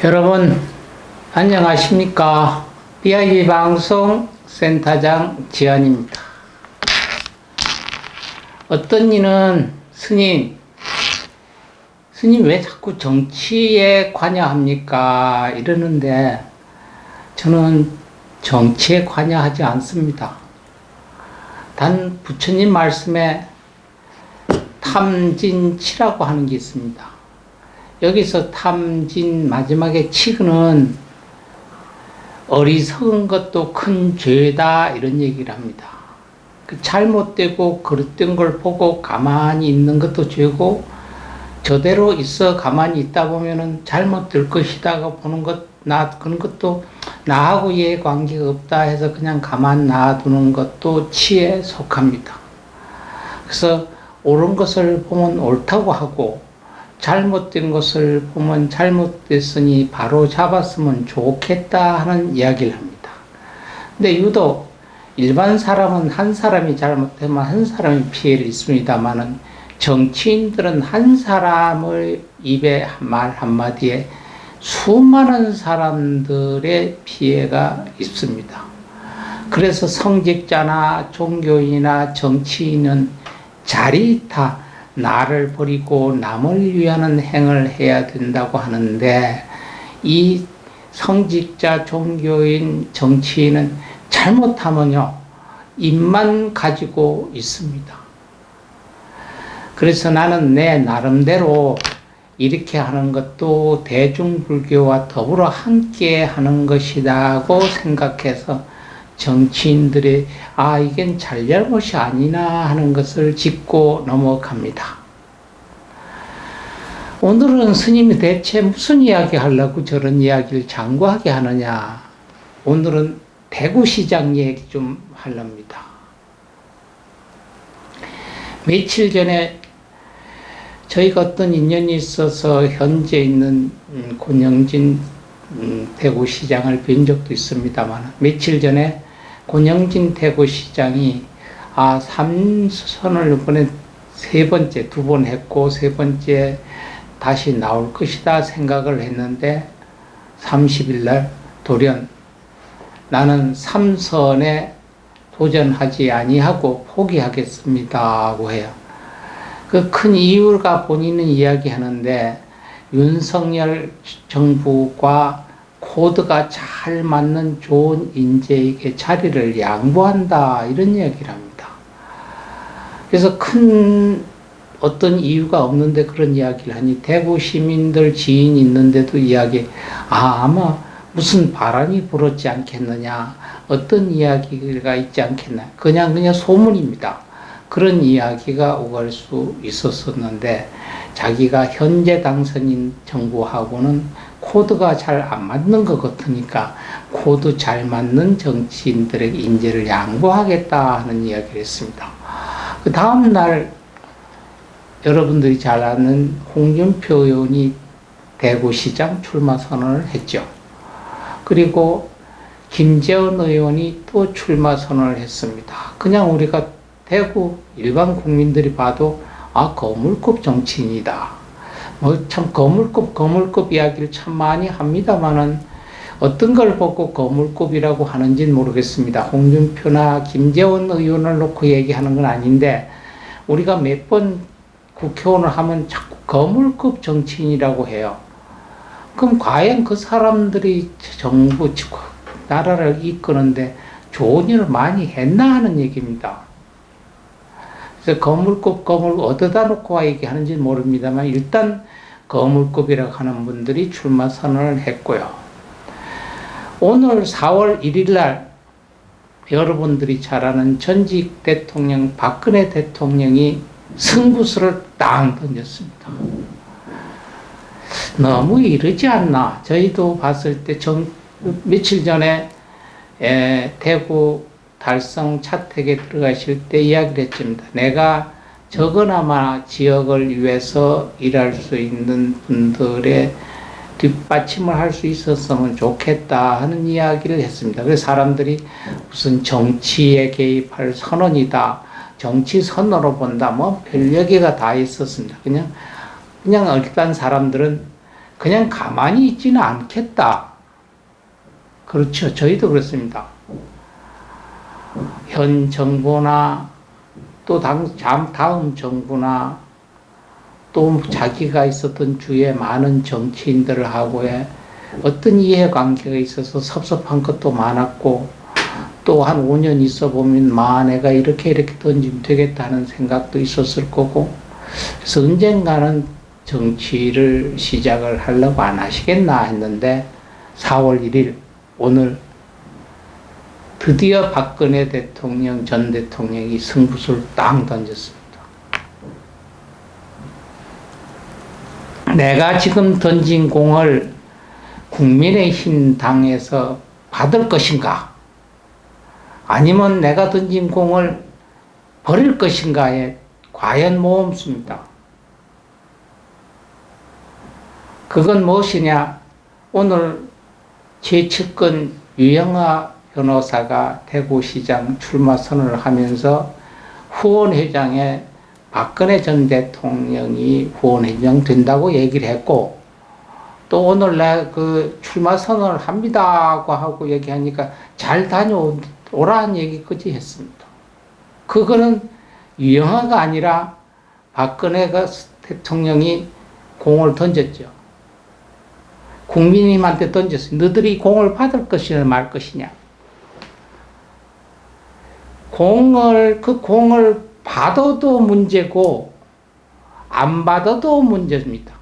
여러분 안녕하십니까? BIB 방송 센터장 지안입니다. 어떤 이는 스님 왜 자꾸 정치에 관여합니까? 이러는데 저는 정치에 관여하지 않습니다. 단 부처님 말씀에 탐진치라고 하는 게 있습니다. 여기서 탐진 마지막에 치는 어리석은 것도 큰 죄다 이런 얘기를 합니다. 그 잘못되고 그릇된 걸 보고 가만히 있는 것도 죄고 저대로 있어 가만히 있다 보면은 잘못될 것이다 보는 그런 것도 나하고 얘 관계가 없다 해서 그냥 가만 놔두는 것도 치에 속합니다. 그래서 옳은 것을 보면 옳다고 하고 잘못된 것을 보면 잘못됐으니 바로 잡았으면 좋겠다 하는 이야기를 합니다. 근데 유독 일반 사람은 한 사람이 잘못되면 한 사람이 피해를 입습니다만은 정치인들은 한 사람의 입에 말 한마디에 수많은 사람들의 피해가 있습니다. 그래서 성직자나 종교인이나 정치인은 자리타 나를 버리고 남을 위하는 행을 해야 된다고 하는데 이 성직자, 종교인, 정치인은 잘못하면요 입만 가지고 있습니다. 그래서 나는 내 나름대로 이렇게 하는 것도 대중불교와 더불어 함께 하는 것이라고 생각해서 정치인들이 이건 잘잘못이 아니나 하는 것을 짚고 넘어갑니다. 오늘은 스님이 대체 무슨 이야기 하려고 저런 이야기를 장구하게 하느냐. 오늘은 대구시장 얘기 좀 하렵니다. 며칠 전에 저희가 어떤 인연이 있어서 현재 있는 권영진 대구시장을 뵌 적도 있습니다만 며칠 전에 권영진 대구시장이 3선을 이번에 두 번 했고 세 번째 다시 나올 것이다 생각을 했는데 30일 날 돌연 나는 3선에 도전하지 아니하고 포기하겠습니다고 해요. 그 큰 이유가 본인은 이야기하는데 윤석열 정부가 코드가 잘 맞는 좋은 인재에게 자리를 양보한다 이런 이야기를 합니다. 그래서 큰 어떤 이유가 없는데 그런 이야기를 하니 대구 시민들 지인이 있는데도 아마 무슨 바람이 불었지 않겠느냐, 어떤 이야기가 있지 않겠나, 그냥 소문입니다. 그런 이야기가 오갈 수 있었었는데 자기가 현재 당선인 정부하고는 코드가 잘 안 맞는 것 같으니까 코드 잘 맞는 정치인들에게 인재를 양보하겠다 하는 이야기를 했습니다. 그 다음 날 여러분들이 잘 아는 홍준표 의원이 대구시장 출마 선언을 했죠. 그리고 김재원 의원이 또 출마 선언을 했습니다. 그냥 우리가 대구 일반 국민들이 봐도 거물급 정치인이다. 참 거물급 이야기를 참 많이 합니다만은 어떤 걸 보고 거물급이라고 하는지는 모르겠습니다. 홍준표나 김재원 의원을 놓고 얘기하는 건 아닌데 우리가 몇 번 국회의원을 하면 자꾸 거물급 정치인이라고 해요. 그럼 과연 그 사람들이 정부, 나라를 이끄는데 좋은 일을 많이 했나 하는 얘기입니다. 그래서 거물급 어디다 놓고 얘기하는지 모릅니다만 일단 거물급이라고 하는 분들이 출마 선언을 했고요. 오늘 4월 1일 날 여러분들이 잘 아는 전직 대통령 박근혜 대통령이 승부수를 땅 던졌습니다. 너무 이르지 않나. 저희도 봤을 때 며칠 전에 대구 달성 차택에 들어가실 때 이야기를 했습니다. 내가 적어나마 지역을 위해서 일할 수 있는 분들의 뒷받침을 할 수 있었으면 좋겠다 하는 이야기를 했습니다. 그래서 사람들이 무슨 정치에 개입할 선언이다, 정치 선언으로 본다, 별 얘기가 다 있었습니다. 그냥 일단 사람들은 그냥 가만히 있지는 않겠다. 그렇죠. 저희도 그렇습니다. 현 정부나 또 다음 정부나 또 자기가 있었던 주위에 많은 정치인들하고의 어떤 이해관계가 있어서 섭섭한 것도 많았고, 또 한 5년 있어 보면 내가 이렇게 던지면 되겠다는 생각도 있었을 거고, 그래서 언젠가는 정치를 시작을 하려고 안 하시겠나 했는데 4월 1일 오늘 드디어 박근혜 대통령 전 대통령이 승부수를 딱 던졌습니다. 내가 지금 던진 공을 국민의힘 당에서 받을 것인가, 아니면 내가 던진 공을 버릴 것인가에 과연 모험수입니다. 그건 무엇이냐? 오늘 제7권 유영하 변호사가 대구시장 출마 선언을 하면서 후원회장에 박근혜 전 대통령이 후원회장 된다고 얘기를 했고, 또 오늘 그 출마 선언을 합니다고 하고 얘기하니까 잘 다녀오라는 얘기까지 했습니다. 그거는 유영하가 아니라 박근혜가 대통령이 공을 던졌죠. 국민님한테 던졌어요. 너희들이 공을 받을 것이냐 말 것이냐. 그 공을 받아도 문제고 안 받아도 문제입니다.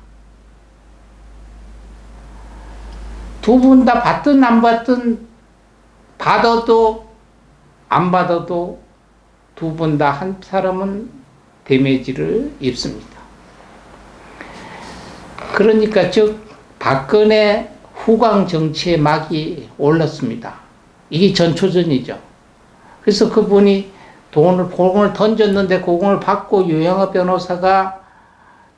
두 분 다 받든 안 받든, 받아도 안 받아도 두 분 다 한 사람은 데미지를 입습니다. 그러니까 즉 박근혜 후광 정치의 막이 올랐습니다. 이게 전초전이죠. 그래서 그분이 공을 던졌는데 그 공을 받고 유영하 변호사가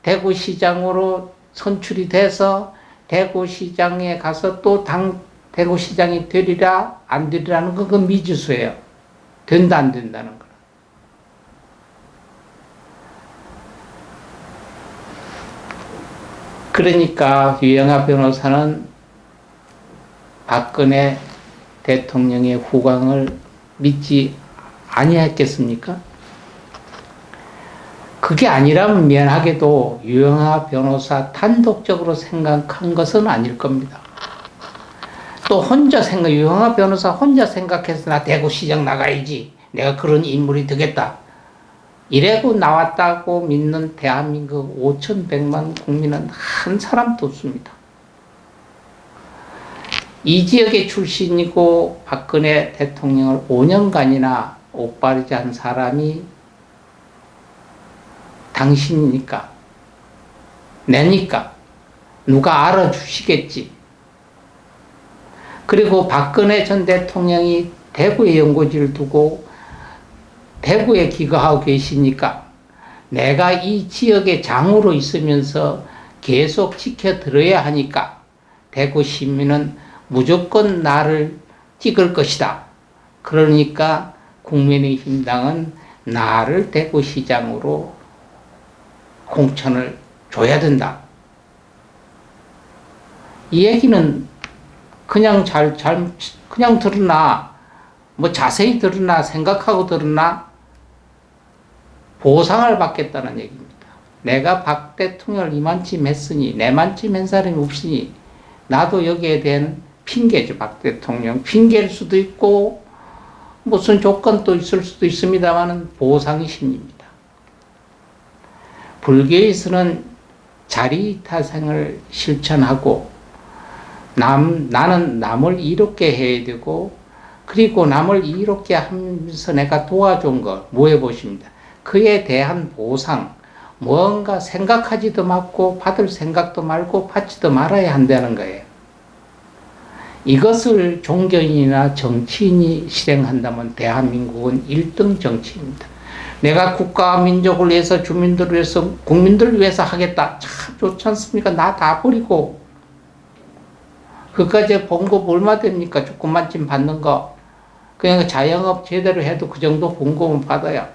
대구시장으로 선출이 돼서 대구시장에 가서 또 대구시장이 되리라 안 되리라는 건 그건 미지수예요. 된다 안 된다는 거. 그러니까 유영하 변호사는 박근혜 대통령의 후광을 믿지 아니했겠습니까? 그게 아니라면 미안하게도 유영하 변호사 단독적으로 생각한 것은 아닐 겁니다. 또 유영하 변호사 혼자 생각해서 나 대구시장 나가야지, 내가 그런 인물이 되겠다, 이래고 나왔다고 믿는 대한민국 5,100만 국민은 한 사람도 없습니다. 이 지역의 출신이고 박근혜 대통령을 5년간이나 옥바르지 한 사람이 당신이니까, 내니까 누가 알아주시겠지. 그리고 박근혜 전 대통령이 대구에 연고지를 두고 대구에 기거하고 계시니까 내가 이 지역의 장으로 있으면서 계속 지켜들어야 하니까 대구 시민은 무조건 나를 찍을 것이다. 그러니까 국민의힘당은 나를 대구시장으로 공천을 줘야 된다. 이 얘기는 그냥 그냥 들으나, 자세히 들으나, 생각하고 들으나, 보상을 받겠다는 얘기입니다. 내가 박 대통령을 이만큼 했으니, 내만큼 한 사람이 없으니, 나도 여기에 대한 핑계죠, 박 대통령. 핑계일 수도 있고, 무슨 조건도 있을 수도 있습니다만은 보상이 심리입니다. 불교에서는 자리타생을 실천하고, 나는 남을 이롭게 해야 되고, 그리고 남을 이롭게 하면서 내가 도와준 거, 뭐 해보십니다. 그에 대한 보상, 뭔가 생각하지도 말고, 받을 생각도 말고, 받지도 말아야 한다는 거예요. 이것을 종교인이나 정치인이 실행한다면 대한민국은 1등 정치입니다. 내가 국가와 민족을 위해서, 주민들을 위해서, 국민들을 위해서 하겠다. 참 좋지 않습니까? 나 다 버리고. 그까지 봉급 얼마 됩니까? 조금만쯤 받는 거. 그냥 자영업 제대로 해도 그 정도 봉급은 받아요.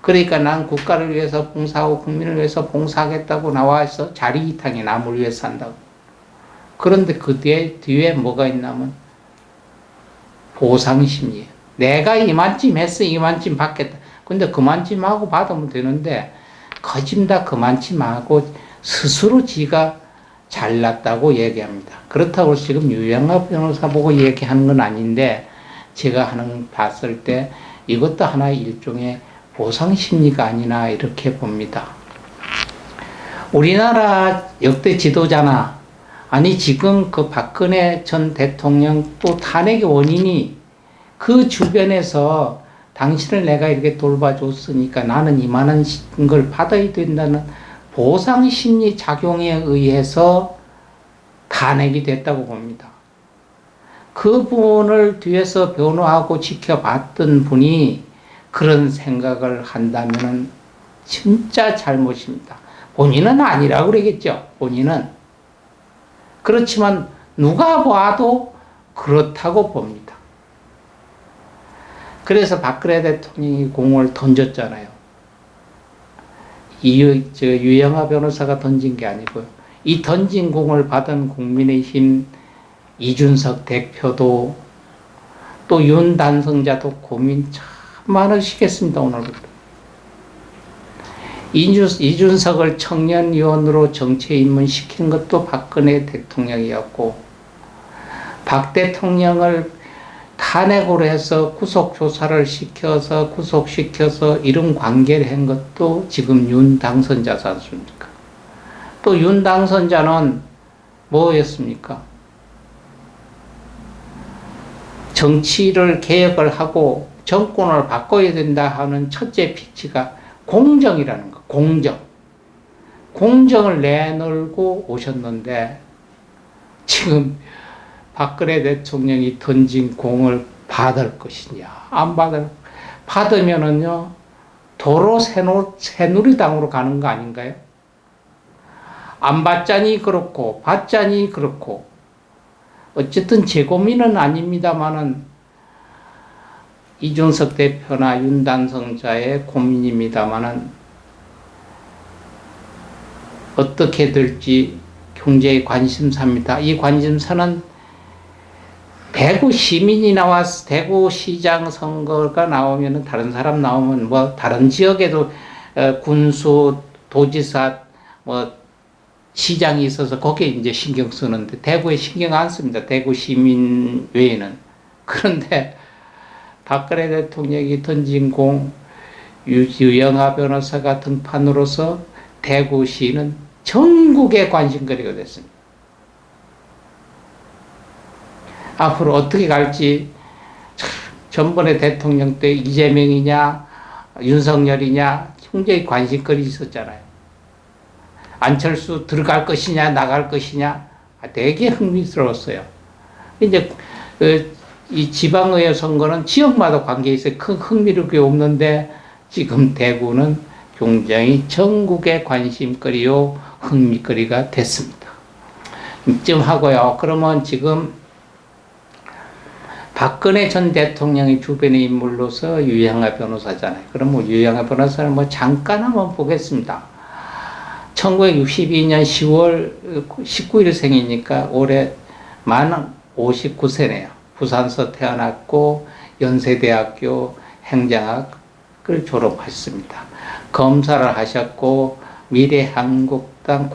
그러니까 난 국가를 위해서 봉사하고 국민을 위해서 봉사하겠다고 나와서 자리이탕에 남을 위해서 한다고. 그런데 그 뒤에 뭐가 있냐면 보상심리예요. 내가 이만큼 했어, 이만큼 받겠다. 근데 그만큼 하고 받으면 되는데 거짓다 그만큼 하고 스스로 지가 잘났다고 얘기합니다. 그렇다고 지금 유영아 변호사 보고 얘기하는 건 아닌데 제가 봤을 때 이것도 하나의 일종의 보상심리가 아니나 이렇게 봅니다. 우리나라 역대 지도자나 아니 지금 그 박근혜 전 대통령 또 탄핵의 원인이 그 주변에서 당신을 내가 이렇게 돌봐줬으니까 나는 이만한 걸 받아야 된다는 보상심리 작용에 의해서 탄핵이 됐다고 봅니다. 그분을 뒤에서 변호하고 지켜봤던 분이 그런 생각을 한다면 진짜 잘못입니다. 본인은 아니라고 그러겠죠. 본인은. 그렇지만 누가 봐도 그렇다고 봅니다. 그래서 박근혜 대통령이 공을 던졌잖아요. 유영아 변호사가 던진 게 아니고요. 이 던진 공을 받은 국민의힘 이준석 대표도 또 윤 단성자도 고민 참 많으시겠습니다. 오늘부터. 이준석을 청년위원으로 정치에 입문시킨 것도 박근혜 대통령이었고 박 대통령을 탄핵으로 해서 구속조사를 시켜서 구속시켜서 이런 관계를 한 것도 지금 윤 당선자지 않습니까? 또 윤 당선자는 뭐였습니까? 정치를 개혁을 하고 정권을 바꿔야 된다 하는 첫째 피치가 공정이라는 거, 공정. 공정을 내놓고 오셨는데 지금 박근혜 대통령이 던진 공을 받을 것이냐, 안 받으면은요, 도로 새누리당으로 가는 거 아닌가요? 안 받자니 그렇고, 받자니 그렇고, 어쨌든 제 고민은 아닙니다만은, 이준석 대표나 윤단성자의 고민입니다만은, 어떻게 될지 굉장히 관심사입니다. 이 관심사는 대구 시민이 나와서 대구시장 선거가 나오면은 다른 사람 나오면 뭐 다른 지역에도 군수, 도지사, 뭐 시장이 있어서 거기에 이제 신경 쓰는데 대구에 신경 안 씁니다. 대구 시민 외에는. 그런데 박근혜 대통령이 던진 공, 유영아 변호사가 등판으로서 대구시는 전국의 관심거리가 됐습니다. 앞으로 어떻게 갈지 전번에 대통령 때 이재명이냐 윤석열이냐 굉장히 관심거리 있었잖아요. 안철수 들어갈 것이냐 나갈 것이냐 되게 흥미스러웠어요. 이제 이 지방의회 선거는 지역마다 관계 있어요. 큰 흥미를 게 없는데 지금 대구는 굉장히 전국의 관심거리요 흥미거리가 됐습니다. 이쯤 하고요. 그러면 지금 박근혜 전 대통령의 주변의 인물로서 유영아 변호사잖아요. 그럼 뭐 유영아 변호사를 뭐 잠깐 한번 보겠습니다. 1962년 10월 19일생이니까 올해 만 59세네요. 부산서 태어났고 연세대학교 행정학을 졸업했습니다. 검사를 하셨고 미래한국당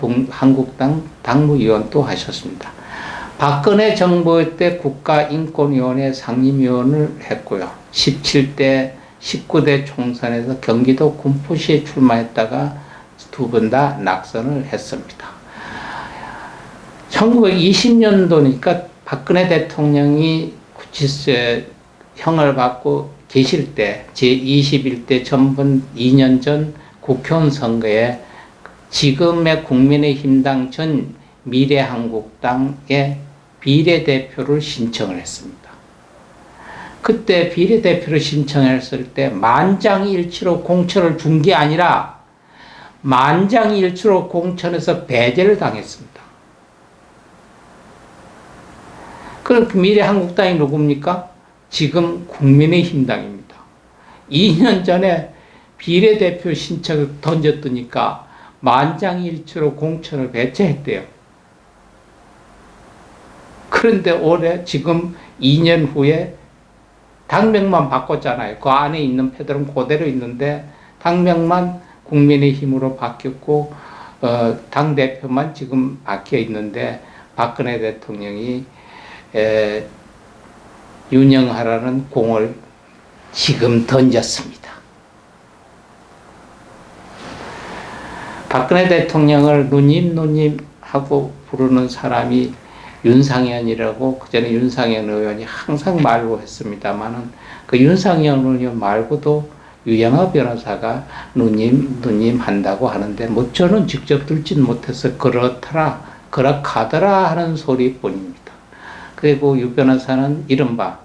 당무위원도 하셨습니다. 박근혜 정부 때 국가인권위원회 상임위원을 했고요. 17대, 19대 총선에서 경기도 군포시에 출마했다가 두 번 다 낙선을 했습니다. 1920년도니까 박근혜 대통령이 형을 받고 계실 때 제21대 전분 2년 전 국회의원 선거에 지금의 국민의힘당 전 미래한국당의 비례대표를 신청을 했습니다. 그때 비례대표를 신청했을 때 만장일치로 공천을 준 게 아니라 만장일치로 공천에서 배제를 당했습니다. 그럼 미래한국당이 누굽니까? 지금 국민의힘당입니다. 2년 전에 비례대표 신청을 던졌더니까 만장일치로 공천을 배제했대요. 그런데 올해 지금 2년 후에 당명만 바꿨잖아요. 그 안에 있는 패들은 그대로 있는데 당명만 국민의힘으로 바뀌었고 당대표만 지금 바뀌어 있는데 박근혜 대통령이 운영하라는 공을 지금 던졌습니다. 박근혜 대통령을 누님 하고 부르는 사람이 윤상현이라고 그전에 윤상현 의원이 항상 말고 했습니다만은 그 윤상현 의원 말고도 유영하 변호사가 누님 한다고 하는데 뭐 저는 직접 듣진 못해서 그렇더라 그렇가더라 하는 소리뿐입니다. 그리고 유 변호사는 이른바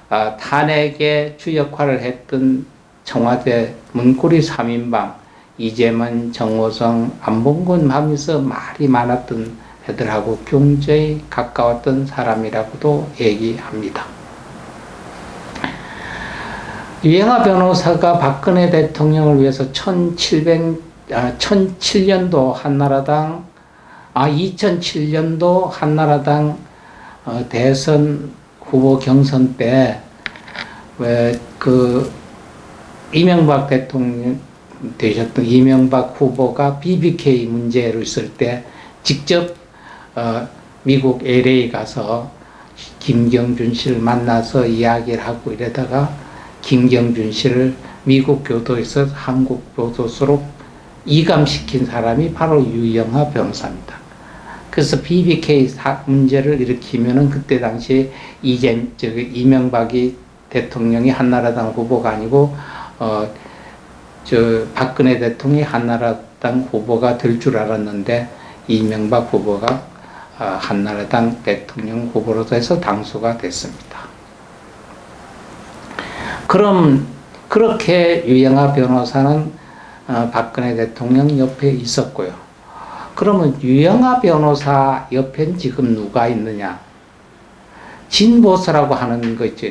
탄핵의 주역할을 했던 청와대 문고리 3인방 이재만, 정호성, 안봉근 하면서 말이 많았던 애들하고 굉장히 가까웠던 사람이라고도 얘기합니다. 유영하 변호사가 박근혜 대통령을 위해서 2007년도 한나라당 대선 후보 경선 때 왜 그 이명박 대통령 되셨던 이명박 후보가 BBK 문제로 있을 때 직접 미국 LA 가서 김경준 씨를 만나서 이야기를 하고 이러다가 김경준 씨를 미국 교도에서 한국 교도소로 이감시킨 사람이 바로 유영하 변호사입니다. 그래서 BBK 문제를 일으키면은 그때 당시 이명박이 대통령이 한나라당 후보가 아니고 박근혜 대통령이 한나라당 후보가 될 줄 알았는데 이명박 후보가 한나라당 대통령 후보로 해서 당수가 됐습니다. 그럼 그렇게 유영하 변호사는 박근혜 대통령 옆에 있었고요. 그러면 유영하 변호사 옆엔 지금 누가 있느냐? 진보서라고 하는 거 있죠.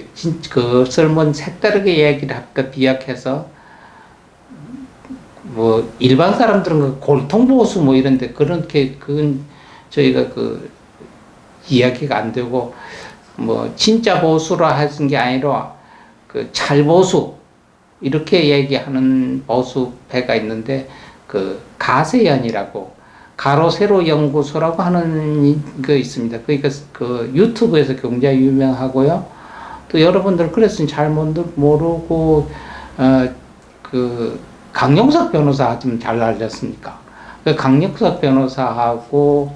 그것을 뭐 색다르게 얘기를 할까 비약해서 뭐 일반 사람들은 그 골통보수 뭐 이런데 그건 저희가 그 이야기가 안 되고 뭐 진짜 보수라 하는 게 아니라 그 찰보수 이렇게 얘기하는 보수패가 있는데 그 가세연이라고 가로세로 연구소라고 하는 거 있습니다. 그러니까 그 유튜브에서 굉장히 유명하고요. 또 여러분들 그랬으니 잘 모르고 그 강용석 변호사 좀 잘 알렸습니까? 그 강용석 변호사하고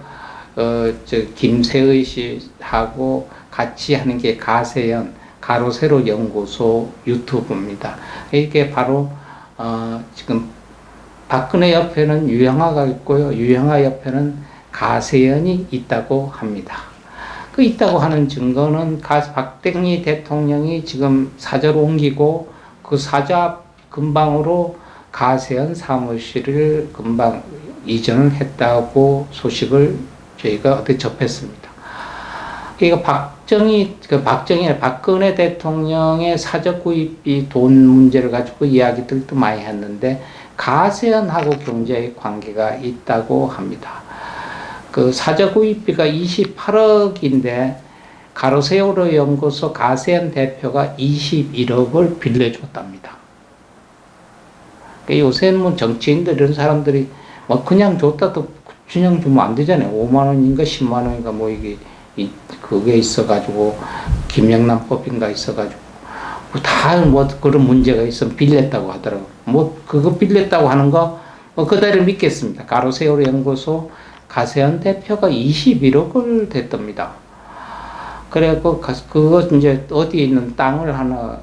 김세의 씨하고 같이 하는 게 가세연 가로세로 연구소 유튜브입니다. 이게 바로 지금 박근혜 옆에는 유영하가 있고요. 유영하 옆에는 가세연이 있다고 합니다. 그 있다고 하는 증거는 박정희 대통령이 지금 사저로 옮기고 그 사저 근방으로 가세연 사무실을 금방 이전을 했다고 소식을 저희가 어떻게 접했습니다. 그러니까 박근혜 대통령의 사저 구입비 돈 문제를 가지고 이야기들도 많이 했는데 가세연하고 굉장히 관계가 있다고 합니다. 그 사저 구입비가 28억인데 가로세로 연구소 가세연 대표가 21억을 빌려줬답니다. 요새는 뭐 정치인들 이런 사람들이 뭐 그냥 줬다도 그냥 주면 안 되잖아요. 5만 원인가 10만 원인가 뭐 이게 그게 있어가지고 김영란법인가 있어가지고 다 뭐 그런 문제가 있으면 빌렸다고 하더라고. 뭐 그거 빌렸다고 하는 거 뭐 그대로 믿겠습니다. 가로세로 연구소 가세연 대표가 21억을 댔답니다. 그래갖고 그거 이제 어디에 있는 땅을 하나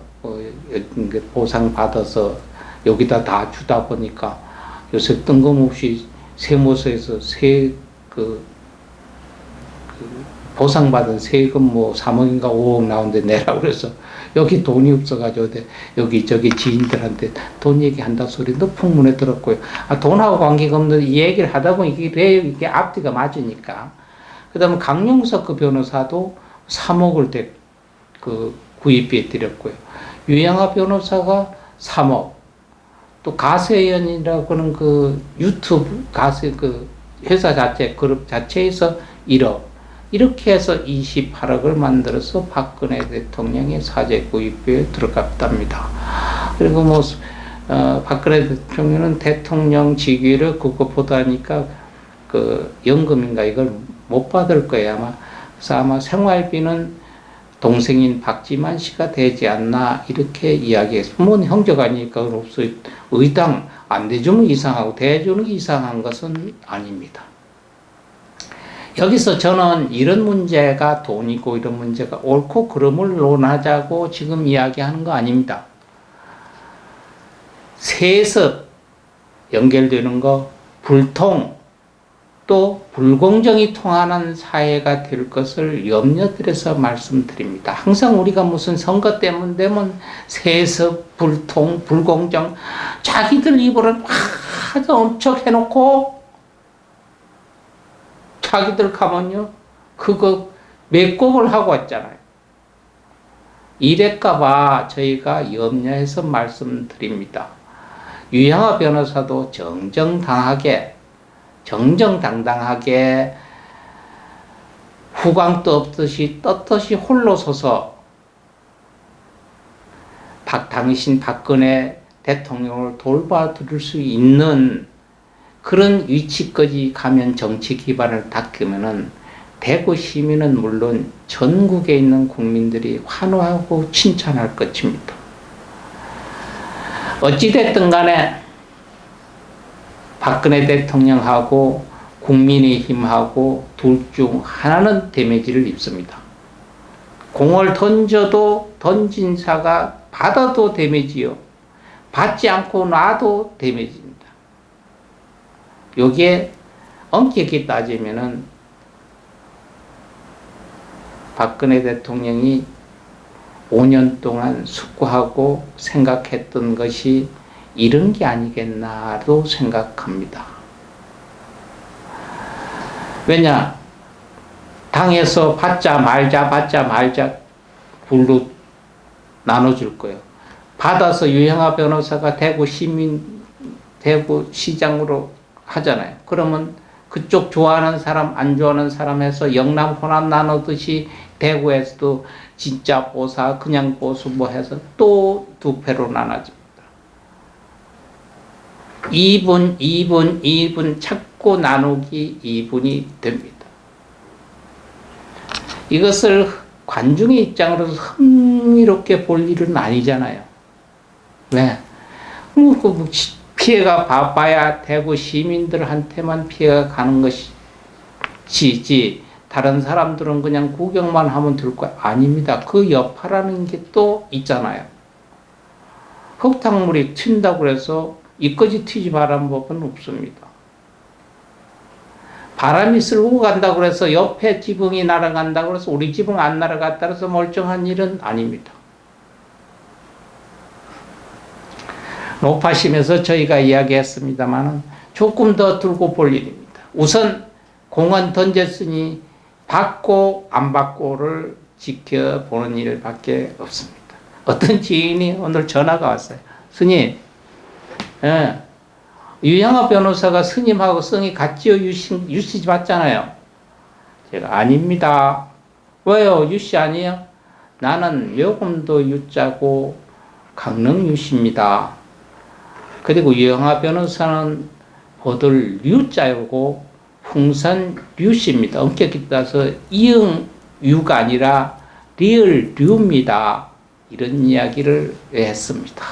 보상 받아서 여기다 다 주다 보니까 요새 뜬금없이 세무서에서 보상받은 세금 뭐 3억인가 5억 나오는데 내라고 그래서 여기 돈이 없어가지고 여기저기 지인들한테 돈 얘기한다 소리도 풍문에 들었고요. 돈하고 관계가 없는 이 얘기를 하다 보니 이게 앞뒤가 맞으니까. 그 다음에 강용석 그 변호사도 3억을 구입비에 드렸고요. 유영하 변호사가 3억. 또 가세연이라고 하는 그 유튜브 그 회사 자체 그룹 자체에서 1억. 이렇게 해서 28억을 만들어서 박근혜 대통령의 사제 구입비에 들어갔답니다. 그리고 박근혜 대통령은 대통령 직위를 그것보다 하니까 그 연금인가 이걸 못 받을 거예요, 아마. 그래서 아마 생활비는 동생인 박지만 씨가 되지 않나 이렇게 이야기했어요. 뭐 형제가 아니니까 없어요. 의당 안 대주면 이상하고 대주는 게 이상한 것은 아닙니다. 여기서 저는 이런 문제가 돈이고 이런 문제가 옳고 그름을 논하자고 지금 이야기하는 거 아닙니다. 세습 연결되는 거, 불통, 또 불공정이 통하는 사회가 될 것을 염려드려서 말씀드립니다. 항상 우리가 무슨 선거 때문 되면 세습, 불통, 불공정 자기들 입으로 아주 엄청 해놓고 자기들 가면요 그거 매곡을 하고 왔잖아요. 이럴까봐 저희가 염려해서 말씀드립니다. 유영하 변호사도 정정당당하게 후광도 없듯이 떳떳이 홀로 서서 당신 박근혜 대통령을 돌봐줄 수 있는 그런 위치까지 가면 정치 기반을 닦으면은 대구 시민은 물론 전국에 있는 국민들이 환호하고 칭찬할 것입니다. 어찌됐든 간에 박근혜 대통령하고 국민의힘하고 둘 중 하나는 데미지를 입습니다. 공을 던져도 던진 사가 받아도 데미지요. 받지 않고 놔도 데미지입니다. 여기에 엄격히 따지면은 박근혜 대통령이 5년 동안 숙고하고 생각했던 것이 이런 게 아니겠나도 생각합니다. 왜냐? 당에서 받자 말자 불로 나눠줄 거예요. 받아서 유영하 변호사가 대구시장으로 하잖아요. 그러면 그쪽 좋아하는 사람, 안 좋아하는 사람 해서 영남, 호남 나누듯이 대구에서도 진짜 보사, 그냥 보수 뭐 해서 또 두 패로 나눠집니다. 2분 찾고 나누기 2분이 됩니다. 이것을 관중의 입장으로서 흥미롭게 볼 일은 아니잖아요. 왜? 피해가 봐야 대구 시민들한테만 피해가 가는 것이지 다른 사람들은 그냥 구경만 하면 될 거야. 아닙니다. 그 여파라는 게 또 있잖아요. 흙탕물이 튄다고 해서 이까지 튀지 말라는 법은 없습니다. 바람이 쓸고 간다고 해서 옆에 지붕이 날아간다고 해서 우리 지붕 안 날아갔다고 해서 멀쩡한 일은 아닙니다. 높아심에서 저희가 이야기했습니다만 조금 더 들고 볼 일입니다. 우선 공은 던졌으니 받고 안 받고를 지켜보는 일밖에 없습니다. 어떤 지인이 오늘 전화가 왔어요. 스님, 유영하 변호사가 스님하고 성이 같지요? 유씨 맞잖아요. 제가 아닙니다. 왜요? 유씨 아니에요? 나는 묘금도 유자고 강릉 유씨입니다. 그리고 유영하 변호사는 보들 유자고 풍산 류씨입니다. 엄격히 따서 이응 유가 아니라 리을 류입니다. 이런 이야기를 했습니다.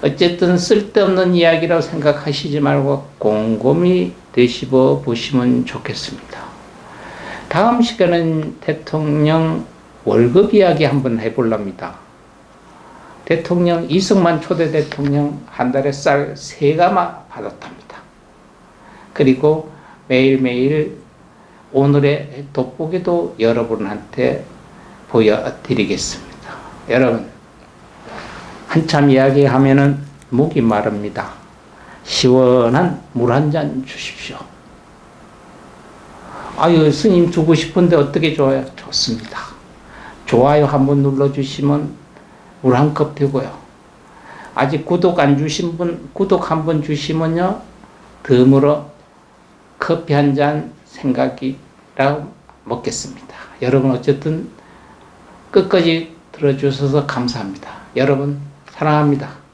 어쨌든 쓸데없는 이야기라고 생각하시지 말고 곰곰이 되씹어 보시면 좋겠습니다. 다음 시간은 대통령 월급 이야기 한번 해볼랍니다. 대통령 이승만 초대 대통령 한 달에 쌀 3가마 받았답니다. 그리고 매일매일 오늘의 돋보기도 여러분한테 보여드리겠습니다. 여러분, 한참 이야기하면은 목이 마릅니다. 시원한 물 한 잔 주십시오. 아유, 스님 주고 싶은데 어떻게 줘요? 좋습니다. 좋아요 한번 눌러주시면 물 한 컵 되고요. 아직 구독 안 주신 분, 구독 한번 주시면요, 덤으로 커피 한 잔 생각이 라고 먹겠습니다. 여러분 어쨌든 끝까지 들어주셔서 감사합니다. 여러분 사랑합니다.